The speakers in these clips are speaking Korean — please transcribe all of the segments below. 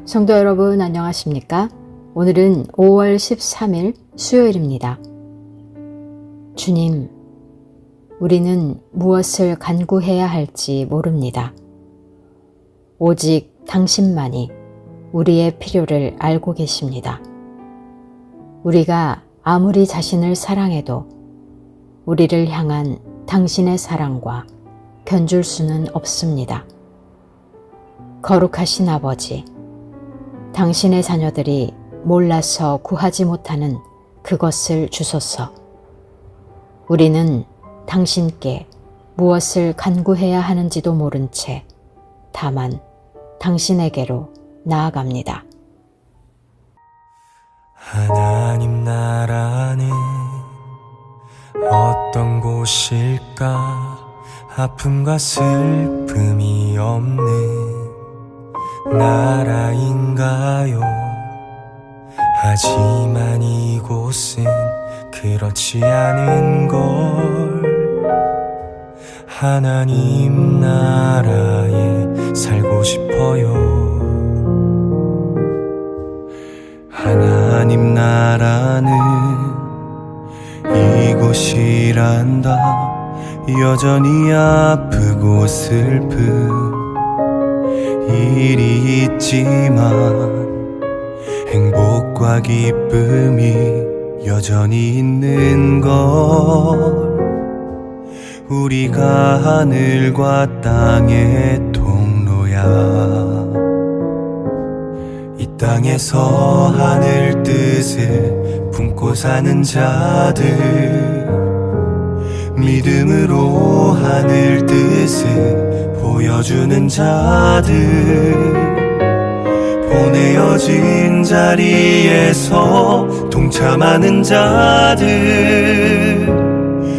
성도 여러분 안녕하십니까? 오늘은 5월 13일 수요일입니다. 주님, 우리는 무엇을 간구해야 할지 모릅니다. 오직 당신만이 우리의 필요를 알고 계십니다. 우리가 아무리 자신을 사랑해도 우리를 향한 당신의 사랑과 견줄 수는 없습니다. 거룩하신 아버지, 당신의 자녀들이 몰라서 구하지 못하는 그것을 주소서. 우리는 당신께 무엇을 간구해야 하는지도 모른 채 다만 당신에게로 나아갑니다. 하나님 나라는 어떤 곳일까? 아픔과 슬픔이 없는 나라인가요? 하지만 이곳은 그렇지 않은 걸. 하나님 나라에 살고 싶어요. 하나님 나라는 이곳이란다. 여전히 아프고 슬픈 일이 있지만 행복과 기쁨이 여전히 있는 걸. 우리가 하늘과 땅의 통로야. 이 땅에서 하늘 뜻을 품고 사는 자들, 믿음으로 하늘 뜻을 보여주는 자들, 보내어진 자리에서 동참하는 자들,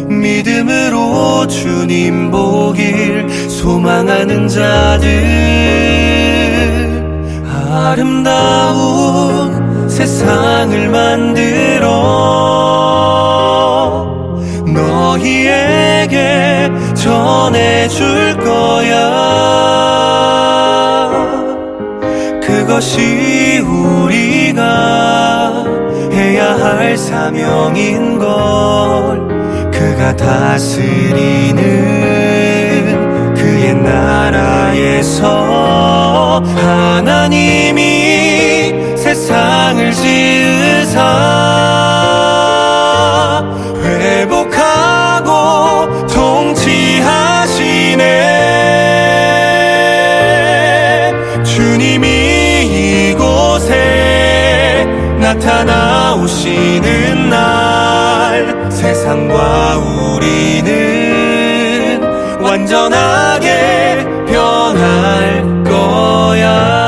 믿음으로 주님 보길 소망하는 자들, 아름다운 세상을 만들어 너희에게 전해줄 거야. 그것이 우리가 해야 할 사명인 걸. 그가 다스리는 그의 나라에서 하나님이 세상을 지으사 회복하고 통치하시네. 주님이 이곳에 나타나오시는 날, 세상과 우리는 완전하게 변할 거야.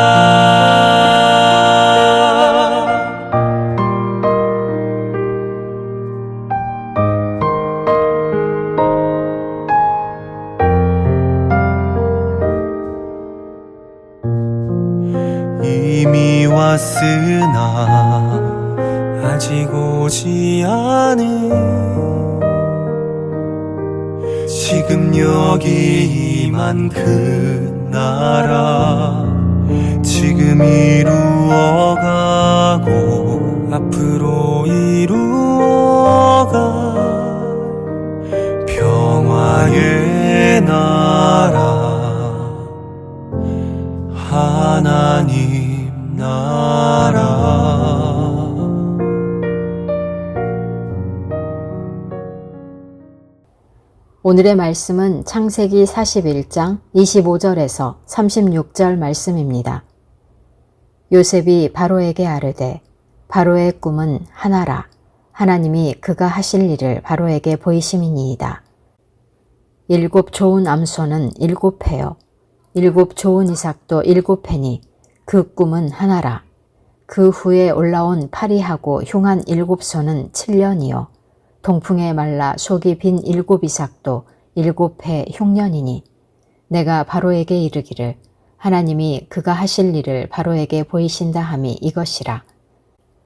이미 왔으나 아직 오지 않은 지금 여기 임한 그 나라, 지금 이루어가고 앞으로 이루어갈 평화의 나라, 하나님 나라. 오늘의 말씀은 창세기 41장 25절에서 36절 말씀입니다. 요셉이 바로에게 아뢰되 바로의 꿈은 하나라. 하나님이 그가 하실 일을 바로에게 보이심이니이다. 7 좋은 암소는 7패요. 7 좋은 이삭도 7패니 그 꿈은 하나라. 그 후에 올라온 파리하고 흉한 7소는 7년이요. 동풍에 말라 속이 빈 7 이삭도 7해 흉년이니 내가 바로에게 이르기를 하나님이 그가 하실 일을 바로에게 보이신다 함이 이것이라.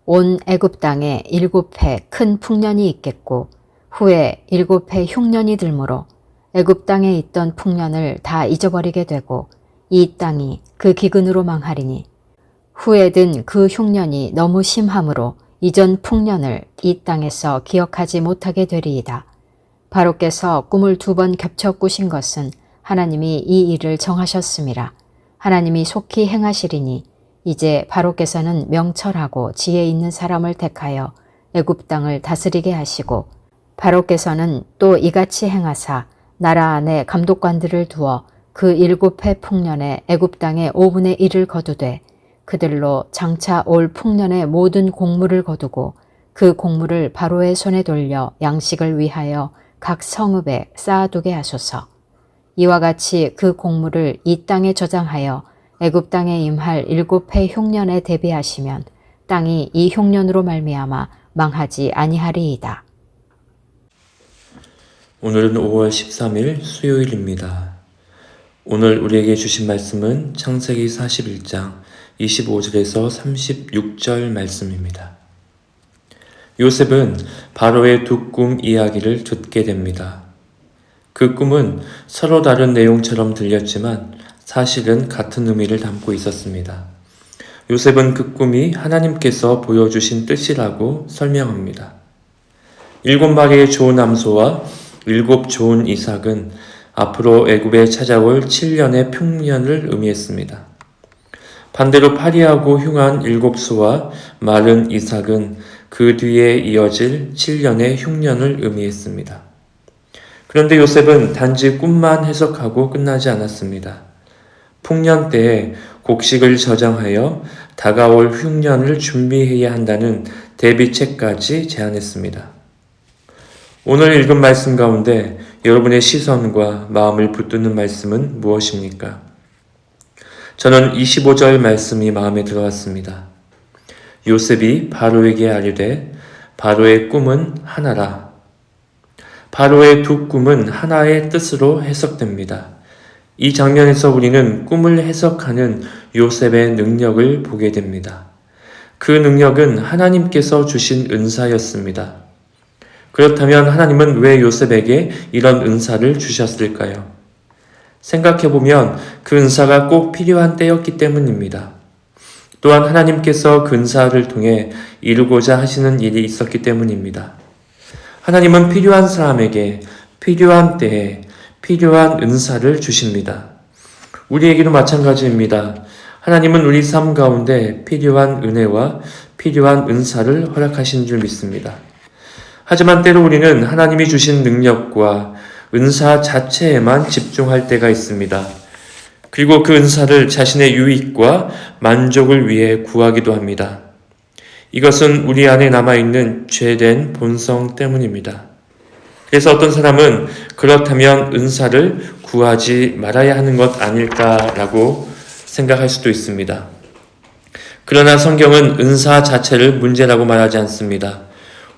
온 애굽 땅에 7해 큰 풍년이 있겠고 후에 7해 흉년이 들므로 애굽 땅에 있던 풍년을 다 잊어버리게 되고 이 땅이 그 기근으로 망하리니 후에 든 그 흉년이 너무 심함으로 이전 풍년을 이 땅에서 기억하지 못하게 되리이다. 바로께서 꿈을 2번 겹쳐 꾸신 것은 하나님이 이 일을 정하셨음이라. 하나님이 속히 행하시리니 이제 바로께서는 명철하고 지혜 있는 사람을 택하여 애굽 땅을 다스리게 하시고 바로께서는 또 이같이 행하사 나라 안에 감독관들을 두어 그 7해 풍년에 애굽 땅의 5분의 1을 거두되 그들로 장차 올 풍년의 모든 곡물을 거두고 그 곡물을 바로의 손에 돌려 양식을 위하여 각 성읍에 쌓아두게 하소서. 이와 같이 그 곡물을 이 땅에 저장하여 애굽 땅에 임할 7해 흉년에 대비하시면 땅이 이 흉년으로 말미암아 망하지 아니하리이다. 오늘은 5월 13일 수요일입니다. 오늘 우리에게 주신 말씀은 창세기 41장 25절에서 36절 말씀입니다. 요셉은 바로의 2 꿈 이야기를 듣게 됩니다. 그 꿈은 서로 다른 내용처럼 들렸지만 사실은 같은 의미를 담고 있었습니다. 요셉은 그 꿈이 하나님께서 보여주신 뜻이라고 설명합니다. 7마리의 좋은 암소와 7 좋은 이삭은 앞으로 애굽에 찾아올 7년의 풍년을 의미했습니다. 반대로 파리하고 흉한 7 소와 마른 이삭은 그 뒤에 이어질 7년의 흉년을 의미했습니다. 그런데 요셉은 단지 꿈만 해석하고 끝나지 않았습니다. 풍년 때에 곡식을 저장하여 다가올 흉년을 준비해야 한다는 대비책까지 제안했습니다. 오늘 읽은 말씀 가운데 여러분의 시선과 마음을 붙드는 말씀은 무엇입니까? 저는 25절 말씀이 마음에 들어왔습니다. 요셉이 바로에게 아뢰되 바로의 꿈은 하나라. 바로의 2 꿈은 하나의 뜻으로 해석됩니다. 이 장면에서 우리는 꿈을 해석하는 요셉의 능력을 보게 됩니다. 그 능력은 하나님께서 주신 은사였습니다. 그렇다면 하나님은 왜 요셉에게 이런 은사를 주셨을까요? 생각해보면 그 은사가 꼭 필요한 때였기 때문입니다. 또한 하나님께서 그 은사를 통해 이루고자 하시는 일이 있었기 때문입니다. 하나님은 필요한 사람에게 필요한 때에 필요한 은사를 주십니다. 우리에게도 마찬가지입니다. 하나님은 우리 삶 가운데 필요한 은혜와 필요한 은사를 허락하신 줄 믿습니다. 하지만 때로 우리는 하나님이 주신 능력과 은사 자체에만 집중할 때가 있습니다. 그리고 그 은사를 자신의 유익과 만족을 위해 구하기도 합니다. 이것은 우리 안에 남아있는 죄된 본성 때문입니다. 그래서 어떤 사람은 그렇다면 은사를 구하지 말아야 하는 것 아닐까라고 생각할 수도 있습니다. 그러나 성경은 은사 자체를 문제라고 말하지 않습니다.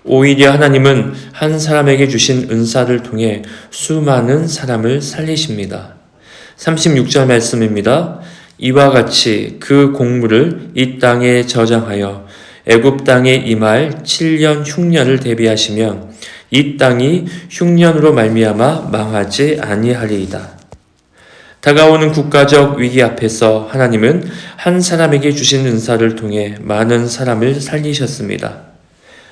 오히려 하나님은 한 사람에게 주신 은사를 통해 수많은 사람을 살리십니다. 36절 말씀입니다. 이와 같이 그 곡물을 이 땅에 저장하여 애굽 땅에 임할 7년 흉년을 대비하시면 이 땅이 흉년으로 말미암아 망하지 아니하리이다. 다가오는 국가적 위기 앞에서 하나님은 한 사람에게 주신 은사를 통해 많은 사람을 살리셨습니다.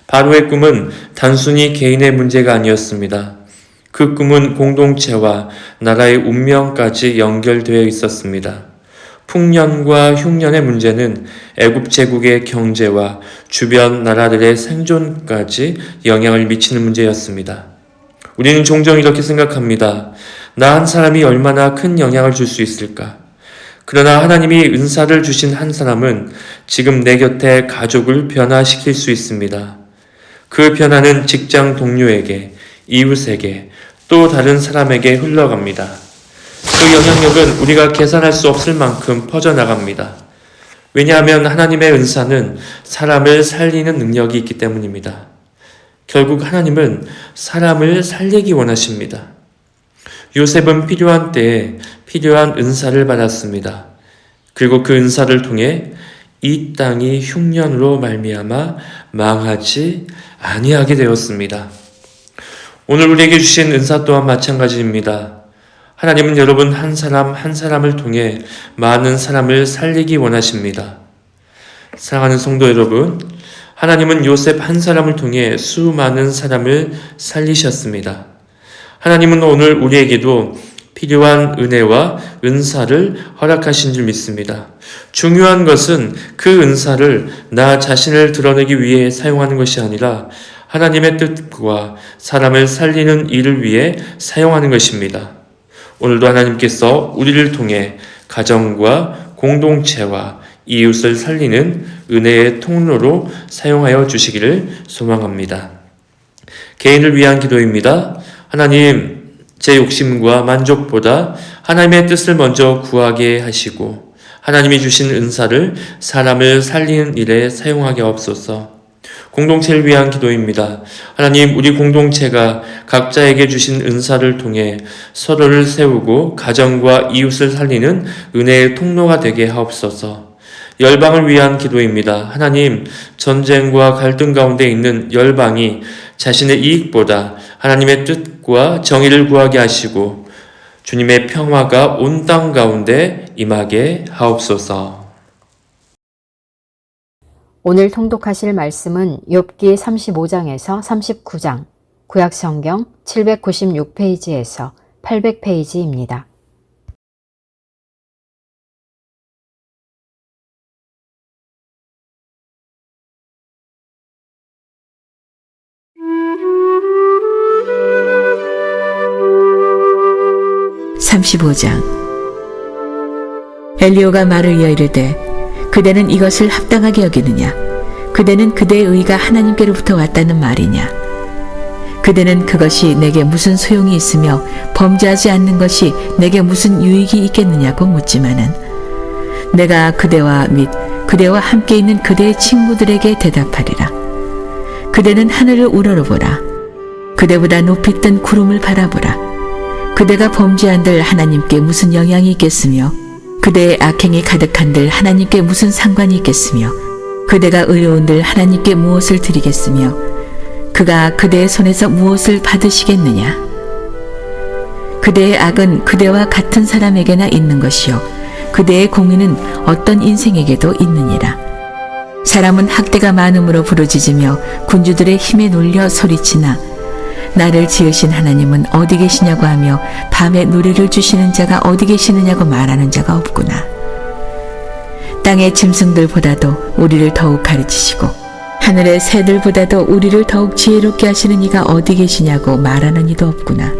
바로의 꿈은 단순히 개인의 문제가 아니었습니다. 그 꿈은 공동체와 나라의 운명까지 연결되어 있었습니다. 풍년과 흉년의 문제는 애굽 제국의 경제와 주변 나라들의 생존까지 영향을 미치는 문제였습니다. 우리는 종종 이렇게 생각합니다. 나 한 사람이 얼마나 큰 영향을 줄 수 있을까? 그러나 하나님이 은사를 주신 한 사람은 지금 내 곁에 가족을 변화시킬 수 있습니다. 그 변화는 직장 동료에게, 이웃에게, 또 다른 사람에게 흘러갑니다. 그 영향력은 우리가 계산할 수 없을 만큼 퍼져나갑니다. 왜냐하면 하나님의 은사는 사람을 살리는 능력이 있기 때문입니다. 결국 하나님은 사람을 살리기 원하십니다. 요셉은 필요한 때에 필요한 은사를 받았습니다. 그리고 그 은사를 통해 이 땅이 흉년으로 말미암아 망하지 아니하게 되었습니다. 오늘 우리에게 주신 은사 또한 마찬가지입니다. 하나님은 여러분 한 사람 한 사람을 통해 많은 사람을 살리기 원하십니다. 사랑하는 성도 여러분, 하나님은 요셉 한 사람을 통해 수많은 사람을 살리셨습니다. 하나님은 오늘 우리에게도 필요한 은혜와 은사를 허락하신 줄 믿습니다. 중요한 것은 그 은사를 나 자신을 드러내기 위해 사용하는 것이 아니라 하나님의 뜻과 사람을 살리는 일을 위해 사용하는 것입니다. 오늘도 하나님께서 우리를 통해 가정과 공동체와 이웃을 살리는 은혜의 통로로 사용하여 주시기를 소망합니다. 개인을 위한 기도입니다. 하나님, 제 욕심과 만족보다 하나님의 뜻을 먼저 구하게 하시고 하나님이 주신 은사를 사람을 살리는 일에 사용하게 하옵소서. 공동체를 위한 기도입니다. 하나님, 우리 공동체가 각자에게 주신 은사를 통해 서로를 세우고 가정과 이웃을 살리는 은혜의 통로가 되게 하옵소서. 열방을 위한 기도입니다. 하나님, 전쟁과 갈등 가운데 있는 열방이 자신의 이익보다 하나님의 뜻과 정의를 구하게 하시고 주님의 평화가 온 땅 가운데 임하게 하옵소서. 오늘 통독하실 말씀은 욥기 35장에서 39장, 구약성경 796페이지에서 800페이지입니다. (35장) 엘리오가 말을 이어 이르되 그대는 이것을 합당하게 여기느냐? 그대는 그대의 의가 하나님께로부터 왔다는 말이냐? 그대는 그것이 내게 무슨 소용이 있으며 범죄하지 않는 것이 내게 무슨 유익이 있겠느냐고 묻지만은 내가 그대와 및 그대와 함께 있는 그대의 친구들에게 대답하리라. 그대는 하늘을 우러러보라. 그대보다 높이 뜬 구름을 바라보라. 그대가 범죄한들 하나님께 무슨 영향이 있겠으며 그대의 악행이 가득한들 하나님께 무슨 상관이 있겠으며 그대가 의로운들 하나님께 무엇을 드리겠으며 그가 그대의 손에서 무엇을 받으시겠느냐? 그대의 악은 그대와 같은 사람에게나 있는 것이요 그대의 공의는 어떤 인생에게도 있느니라. 사람은 학대가 많음으로 부르짖으며 군주들의 힘에 놀려 소리치나 나를 지으신 하나님은 어디 계시냐고 하며 밤에 노래를 주시는 자가 어디 계시느냐고 말하는 자가 없구나. 땅의 짐승들보다도 우리를 더욱 가르치시고 하늘의 새들보다도 우리를 더욱 지혜롭게 하시는 이가 어디 계시냐고 말하는 이도 없구나.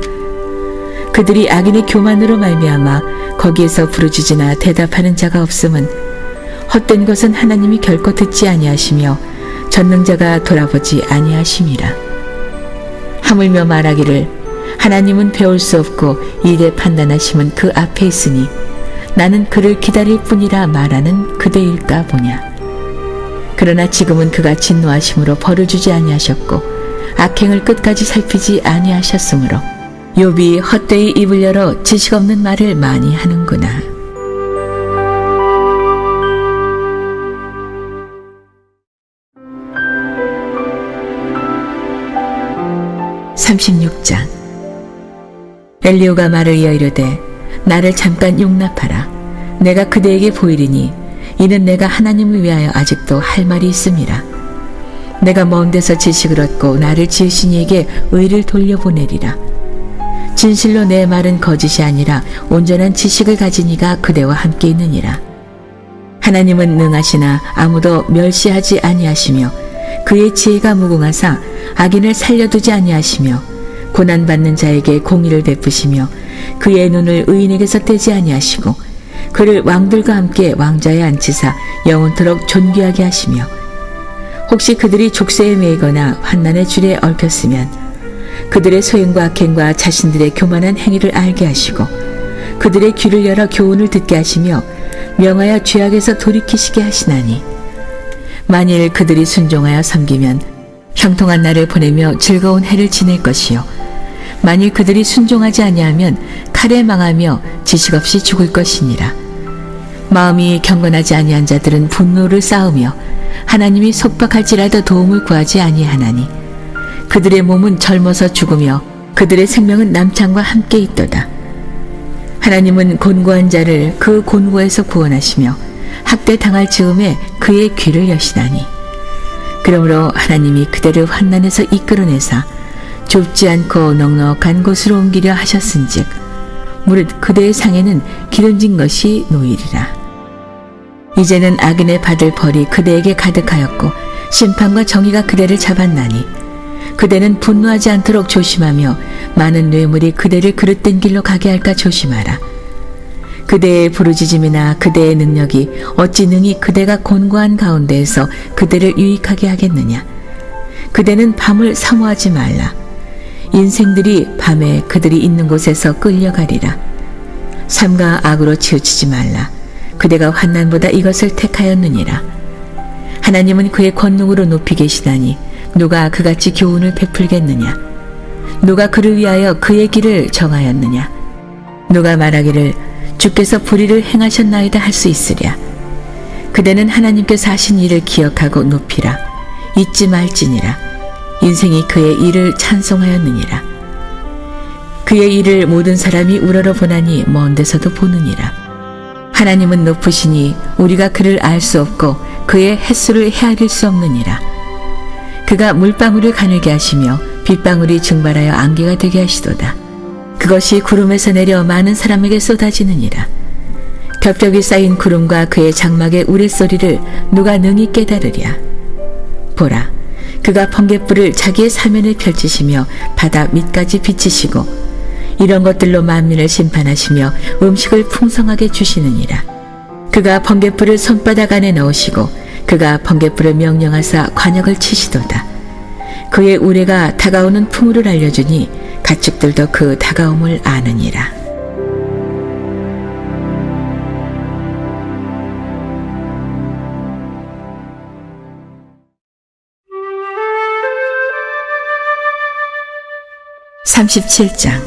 그들이 악인의 교만으로 말미암아 거기에서 부르짖으나 대답하는 자가 없음은 헛된 것은 하나님이 결코 듣지 아니하시며 전능자가 돌아보지 아니하심이라. 하물며 말하기를 하나님은 배울 수 없고 이래 판단하심은 그 앞에 있으니 나는 그를 기다릴 뿐이라 말하는 그대일까 보냐. 그러나 지금은 그가 진노하심으로 벌을 주지 아니하셨고 악행을 끝까지 살피지 아니하셨으므로 욥이 헛되이 입을 열어 지식 없는 말을 많이 하는구나. (36장) 엘리오가 말을 이어 이르되 나를 잠깐 용납하라. 내가 그대에게 보이리니 이는 내가 하나님을 위하여 아직도 할 말이 있음이라. 내가 먼 데서 지식을 얻고 나를 지으신 이에게 의를 돌려보내리라. 진실로 내 말은 거짓이 아니라 온전한 지식을 가진 이가 그대와 함께 있느니라. 하나님은 능하시나 아무도 멸시하지 아니하시며 그의 지혜가 무궁하사 악인을 살려두지 아니하시며 고난받는 자에게 공의를 베푸시며 그의 눈을 의인에게서 떼지 아니하시고 그를 왕들과 함께 왕좌에 앉히사 영원토록 존귀하게 하시며 혹시 그들이 족쇄에 매이거나 환난의 줄에 얽혔으면 그들의 소행과 악행과 자신들의 교만한 행위를 알게 하시고 그들의 귀를 열어 교훈을 듣게 하시며 명하여 죄악에서 돌이키시게 하시나니 만일 그들이 순종하여 섬기면 형통한 날을 보내며 즐거운 해를 지낼 것이요 만일 그들이 순종하지 아니하면 칼에 망하며 지식 없이 죽을 것이니라. 마음이 경건하지 아니한 자들은 분노를 쌓으며 하나님이 속박할지라도 도움을 구하지 아니하나니 그들의 몸은 젊어서 죽으며 그들의 생명은 남창과 함께 있도다. 하나님은 곤고한 자를 그 곤고에서 구원하시며 학대당할 즈음에 그의 귀를 여시나니 그러므로 하나님이 그대를 환난에서 이끌어내사 좁지 않고 넉넉한 곳으로 옮기려 하셨은즉 무릇 그대의 상에는 기름진 것이 놓이리라. 이제는 악인의 받을 벌이 그대에게 가득하였고 심판과 정의가 그대를 잡았나니 그대는 분노하지 않도록 조심하며 많은 뇌물이 그대를 그릇된 길로 가게 할까 조심하라. 그대의 부르짖음이나 그대의 능력이 어찌 능히 그대가 곤고한 가운데에서 그대를 유익하게 하겠느냐. 그대는 밤을 사모하지 말라. 인생들이 밤에 그들이 있는 곳에서 끌려가리라. 삼가 악으로 치우치지 말라. 그대가 환난보다 이것을 택하였느니라. 하나님은 그의 권능으로 높이 계시다니 누가 그같이 교훈을 베풀겠느냐. 누가 그를 위하여 그의 길을 정하였느냐. 누가 말하기를 주께서 불의를 행하셨나이다 할 수 있으랴. 그대는 하나님께서 하신 일을 기억하고 높이라. 잊지 말지니라. 인생이 그의 일을 찬송하였느니라. 그의 일을 모든 사람이 우러러 보나니 먼 데서도 보느니라. 하나님은 높으시니 우리가 그를 알 수 없고 그의 햇수를 헤아릴 수 없느니라. 그가 물방울을 가늘게 하시며 빗방울이 증발하여 안개가 되게 하시도다. 그것이 구름에서 내려 많은 사람에게 쏟아지느니라. 겹겹이 쌓인 구름과 그의 장막의 우레소리를 누가 능히 깨달으랴. 보라, 그가 번갯불을 자기의 사면에 펼치시며 바다 밑까지 비치시고 이런 것들로 만민을 심판하시며 음식을 풍성하게 주시느니라. 그가 번갯불을 손바닥 안에 넣으시고 그가 번갯불을 명령하사 관역을 치시도다. 그의 우레가 다가오는 풍우를 알려주니 가축들도 그 다가옴을 아느니라. (37장)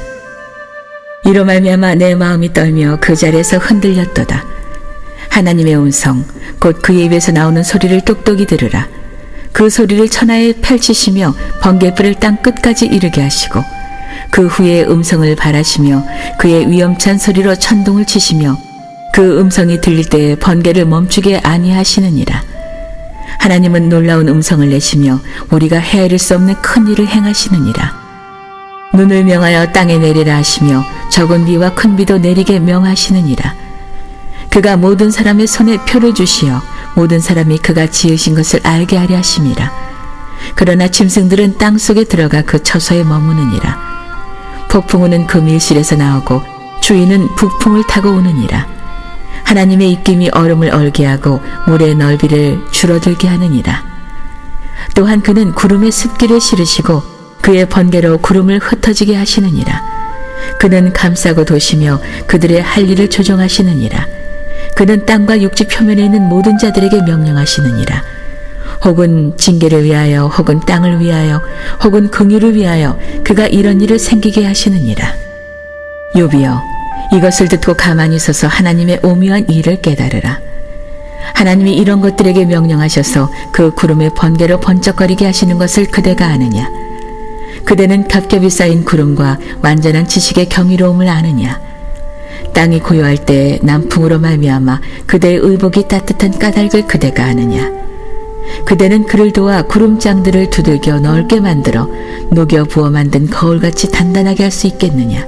이로 말미암아 내 마음이 떨며 그 자리에서 흔들렸도다. 하나님의 음성 곧 그의 입에서 나오는 소리를 똑똑히 들으라. 그 소리를 천하에 펼치시며 번갯불을 땅 끝까지 이르게 하시고 그 후에 음성을 발하시며 그의 위엄찬 소리로 천둥을 치시며 그 음성이 들릴 때에 번개를 멈추게 아니하시느니라. 하나님은 놀라운 음성을 내시며 우리가 헤아릴 수 없는 큰 일을 행하시느니라. 눈을 명하여 땅에 내리라 하시며 적은 비와 큰 비도 내리게 명하시느니라. 그가 모든 사람의 손에 표를 주시어 모든 사람이 그가 지으신 것을 알게 하려 하심이라. 그러나 짐승들은 땅 속에 들어가 그 처소에 머무느니라. 폭풍우는 그 밀실에서 나오고 주인은 북풍을 타고 오느니라. 하나님의 입김이 얼음을 얼게 하고 물의 넓이를 줄어들게 하느니라. 또한 그는 구름에 습기를 실으시고 그의 번개로 구름을 흩어지게 하시느니라. 그는 감싸고 도시며 그들의 할 일을 조정하시느니라. 그는 땅과 육지 표면에 있는 모든 자들에게 명령하시느니라. 혹은 징계를 위하여 혹은 땅을 위하여 혹은 긍휼을 위하여 그가 이런 일을 생기게 하시느니라. 욥이여, 이것을 듣고 가만히 서서 하나님의 오묘한 일을 깨달으라. 하나님이 이런 것들에게 명령하셔서 그 구름의 번개로 번쩍거리게 하시는 것을 그대가 아느냐? 그대는 겹겹이 쌓인 구름과 완전한 지식의 경이로움을 아느냐? 땅이 고요할 때 남풍으로 말미암아 그대의 의복이 따뜻한 까닭을 그대가 아느냐? 그대는 그를 도와 구름장들을 두들겨 넓게 만들어 녹여 부어 만든 거울같이 단단하게 할 수 있겠느냐?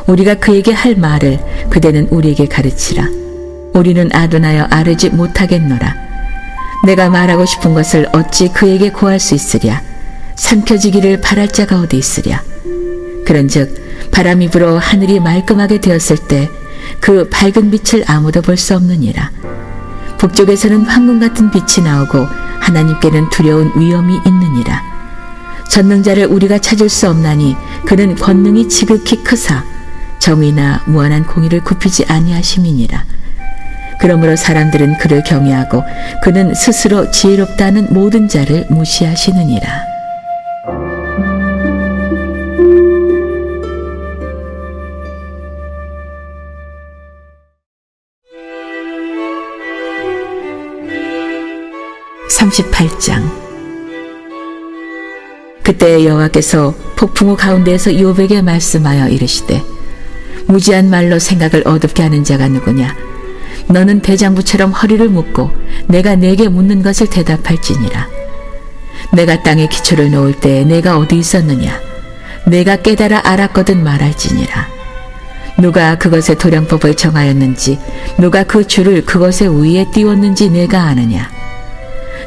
우리가 그에게 할 말을 그대는 우리에게 가르치라. 우리는 아둔하여 아르지 못하겠노라. 내가 말하고 싶은 것을 어찌 그에게 고할 수 있으랴? 삼켜지기를 바랄 자가 어디 있으랴? 그런즉 바람이 불어 하늘이 말끔하게 되었을 때 그 밝은 빛을 아무도 볼 수 없느니라. 북쪽에서는 황금 같은 빛이 나오고 하나님께는 두려운 위엄이 있느니라. 전능자를 우리가 찾을 수 없나니 그는 권능이 지극히 크사 정의나 무한한 공의를 굽히지 아니하심이니라. 그러므로 사람들은 그를 경외하고 그는 스스로 지혜롭다는 모든 자를 무시하시느니라. (38장) 그때 여호와께서 폭풍우 가운데에서 욥에게 말씀하여 이르시되 무지한 말로 생각을 어둡게 하는 자가 누구냐? 너는 대장부처럼 허리를 묶고 내가 네게 묻는 것을 대답할지니라. 내가 땅에 기초를 놓을 때 내가 어디 있었느냐? 내가 깨달아 알았거든 말할지니라. 누가 그것의 도량법을 정하였는지, 누가 그 줄을 그것의 위에 띄웠는지 내가 아느냐?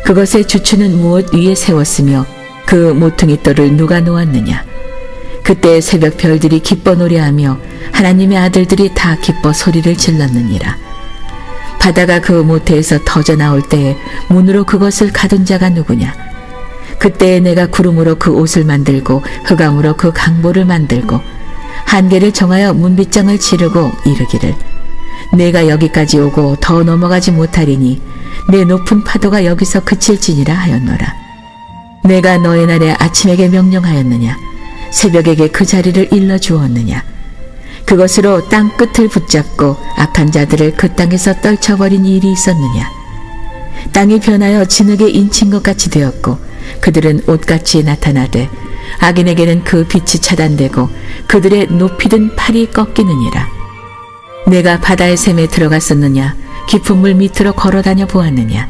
그것의 주추는 무엇 위에 세웠으며 그 모퉁이 돌을 누가 놓았느냐? 그때 새벽 별들이 기뻐 노래하며 하나님의 아들들이 다 기뻐 소리를 질렀느니라. 바다가 그 모태에서 터져 나올 때에 문으로 그것을 가둔 자가 누구냐? 그때에 내가 구름으로 그 옷을 만들고 흑암으로 그 강보를 만들고 한계를 정하여 문빗장을 치르고 이르기를 내가 여기까지 오고 더 넘어가지 못하리니 내 높은 파도가 여기서 그칠지니라 하였노라. 내가 너의 날에 아침에게 명령하였느냐? 새벽에게 그 자리를 일러주었느냐? 그것으로 땅 끝을 붙잡고 악한 자들을 그 땅에서 떨쳐버린 일이 있었느냐? 땅이 변하여 진흙에 인친 것 같이 되었고 그들은 옷같이 나타나되 악인에게는 그 빛이 차단되고 그들의 높이든 팔이 꺾이느니라. 내가 바다의 샘에 들어갔었느냐? 깊은 물 밑으로 걸어다녀 보았느냐?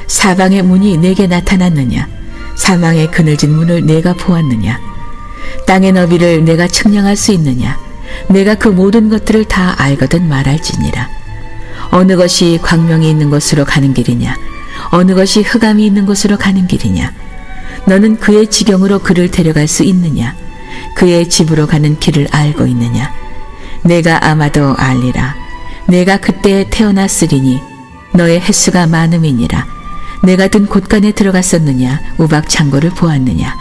사방의 문이 내게 나타났느냐? 사망의 그늘진 문을 내가 보았느냐? 땅의 너비를 내가 측량할 수 있느냐? 내가 그 모든 것들을 다 알거든 말할지니라. 어느 것이 광명이 있는 곳으로 가는 길이냐? 어느 것이 흑암이 있는 곳으로 가는 길이냐? 너는 그의 지경으로 그를 데려갈 수 있느냐? 그의 집으로 가는 길을 알고 있느냐? 내가 아마도 알리라. 내가 그때에 태어났으리니 너의 횟수가 많음이니라. 내가 든 곳간에 들어갔었느냐? 우박 창고를 보았느냐?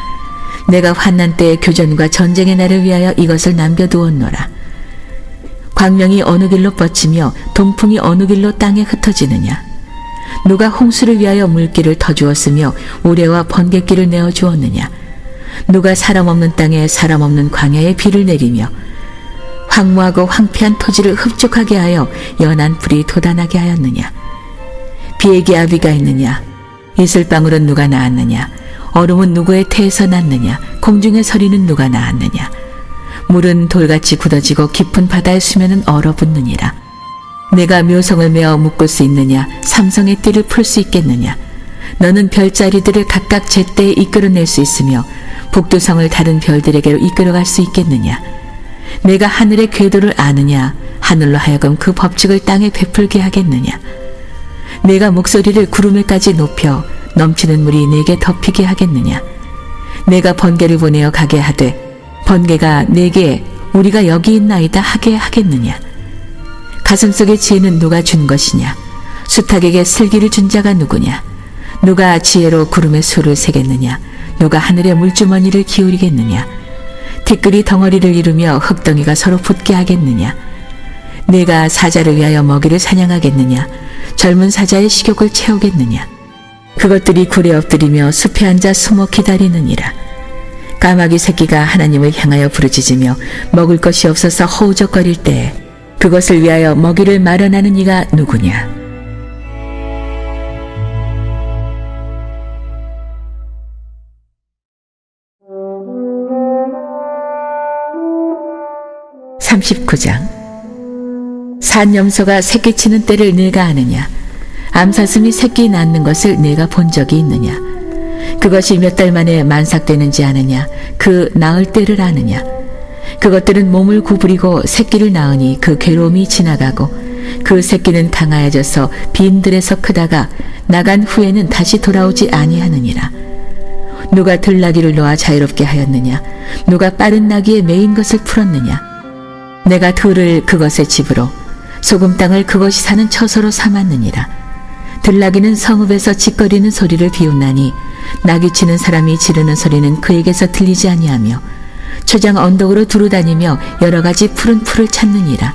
내가 환난 때의 교전과 전쟁의 날을 위하여 이것을 남겨두었노라. 광명이 어느 길로 뻗치며 동풍이 어느 길로 땅에 흩어지느냐? 누가 홍수를 위하여 물길을 터주었으며 우레와 번갯길을 내어주었느냐? 누가 사람 없는 땅에 사람 없는 광야에 비를 내리며 황무하고 황폐한 토지를 흡족하게 하여 연한 불이 돋아나게 하였느냐? 비의 기아비가 있느냐? 이슬방울은 누가 낳았느냐? 얼음은 누구의 태에서 났느냐? 공중의 서리는 누가 낳았느냐? 물은 돌같이 굳어지고 깊은 바다의 수면은 얼어붙느니라. 내가 묘성을 메어 묶을 수 있느냐? 삼성의 띠를 풀 수 있겠느냐? 너는 별자리들을 각각 제때에 이끌어낼 수 있으며 북두성을 다른 별들에게로 이끌어갈 수 있겠느냐? 내가 하늘의 궤도를 아느냐? 하늘로 하여금 그 법칙을 땅에 베풀게 하겠느냐? 내가 목소리를 구름에까지 높여 넘치는 물이 내게 덮이게 하겠느냐? 내가 번개를 보내어 가게 하되 번개가 내게 우리가 여기 있나이다 하게 하겠느냐? 가슴속의 지혜는 누가 준 것이냐? 수탉에게 슬기를 준 자가 누구냐? 누가 지혜로 구름의 수를 세겠느냐? 누가 하늘의 물주머니를 기울이겠느냐? 티끌이 덩어리를 이루며 흙덩이가 서로 붙게 하겠느냐? 내가 사자를 위하여 먹이를 사냥하겠느냐? 젊은 사자의 식욕을 채우겠느냐? 그것들이 굴에 엎드리며 숲에 앉아 숨어 기다리느니라. 까마귀 새끼가 하나님을 향하여 부르짖으며 먹을 것이 없어서 허우적거릴 때에 그것을 위하여 먹이를 마련하는 이가 누구냐? (39장) 산염소가 새끼치는 때를 내가 아느냐? 암사슴이 새끼 낳는 것을 내가 본 적이 있느냐? 그것이 몇 달 만에 만삭되는지 아느냐? 그 낳을 때를 아느냐? 그것들은 몸을 구부리고 새끼를 낳으니 그 괴로움이 지나가고 그 새끼는 강하여져서 빈들에서 크다가 나간 후에는 다시 돌아오지 아니하느니라. 누가 들나귀를 놓아 자유롭게 하였느냐? 누가 빠른 나귀에 매인 것을 풀었느냐? 내가 들을 그것의 집으로 소금 땅을 그것이 사는 처소로 삼았느니라. 들나귀는 성읍에서 짓거리는 소리를 비웃나니 나귀치는 사람이 지르는 소리는 그에게서 들리지 아니하며 초장 언덕으로 두루다니며 여러 가지 푸른 풀을 찾느니라.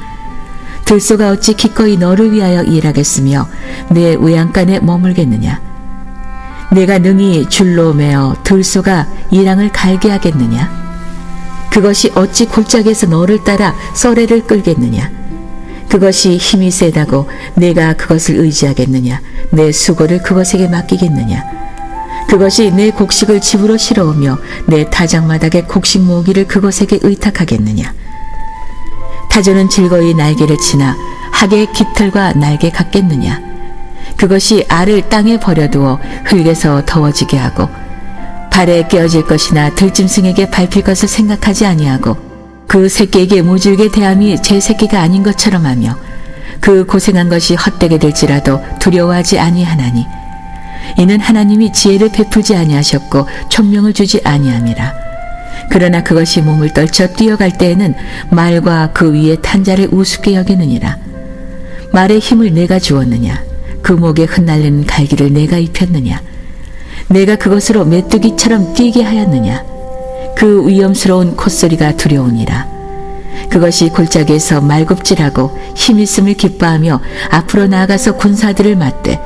들소가 어찌 기꺼이 너를 위하여 일하겠으며 내 외양간에 머물겠느냐? 내가 능히 줄로 매어 들소가 이랑을 갈게 하겠느냐? 그것이 어찌 골짜기에서 너를 따라 썰애를 끌겠느냐? 그것이 힘이 세다고 내가 그것을 의지하겠느냐? 내 수고를 그것에게 맡기겠느냐? 그것이 내 곡식을 집으로 실어오며 내 타작마닥의 곡식 모으기를 그것에게 의탁하겠느냐? 타조는 즐거이 날개를 치나 학의 깃털과 날개 같겠느냐. 그것이 알을 땅에 버려두어 흙에서 더워지게 하고 발에 끼어질 것이나 들짐승에게 밟힐 것을 생각하지 아니하고 그 새끼에게 모질게 대함이 제 새끼가 아닌 것처럼 하며 그 고생한 것이 헛되게 될지라도 두려워하지 아니하나니 이는 하나님이 지혜를 베풀지 아니하셨고 총명을 주지 아니함이라. 그러나 그것이 몸을 떨쳐 뛰어갈 때에는 말과 그 위에 탄 자를 우습게 여기느니라. 말의 힘을 내가 주었느냐? 그 목에 흩날리는 갈기를 내가 입혔느냐? 내가 그것으로 메뚜기처럼 뛰게 하였느냐? 그 위험스러운 콧소리가 두려우니라. 그것이 골짜기에서 말굽질하고 힘있음을 기뻐하며 앞으로 나아가서 군사들을 맞대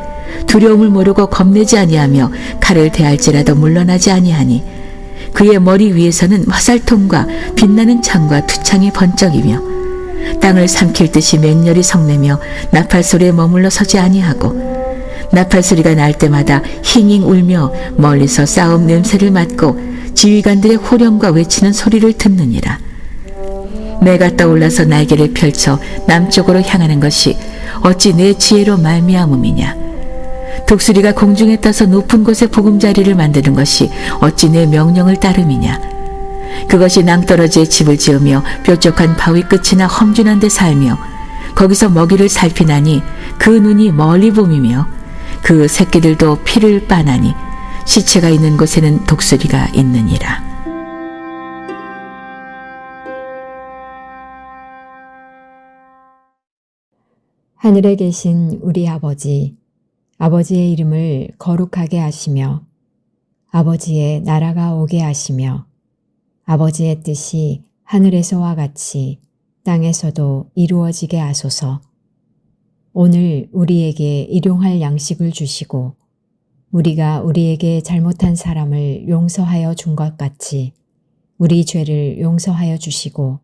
두려움을 모르고 겁내지 아니하며 칼을 대할지라도 물러나지 아니하니 그의 머리 위에서는 화살통과 빛나는 창과 투창이 번쩍이며 땅을 삼킬 듯이 맹렬히 성내며 나팔 소리에 머물러 서지 아니하고 나팔 소리가 날 때마다 힝힝 울며 멀리서 싸움 냄새를 맡고 지휘관들의 호령과 외치는 소리를 듣느니라. 내가 떠올라서 날개를 펼쳐 남쪽으로 향하는 것이 어찌 내 지혜로 말미암음이냐. 독수리가 공중에 떠서 높은 곳에 보금자리를 만드는 것이 어찌 내 명령을 따름이냐. 그것이 낭떠러지에 집을 지으며 뾰족한 바위 끝이나 험준한 데 살며 거기서 먹이를 살피나니 그 눈이 멀리 봄이며 그 새끼들도 피를 빠나니 시체가 있는 곳에는 독수리가 있느니라. 하늘에 계신 우리 아버지, 아버지의 이름을 거룩하게 하시며 아버지의 나라가 오게 하시며 아버지의 뜻이 하늘에서와 같이 땅에서도 이루어지게 하소서. 오늘 우리에게 일용할 양식을 주시고 우리가 우리에게 잘못한 사람을 용서하여 준 것 같이 우리 죄를 용서하여 주시고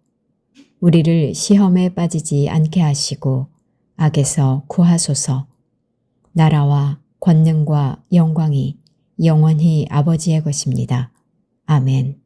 우리를 시험에 빠지지 않게 하시고 악에서 구하소서. 나라와 권능과 영광이 영원히 아버지의 것입니다. 아멘.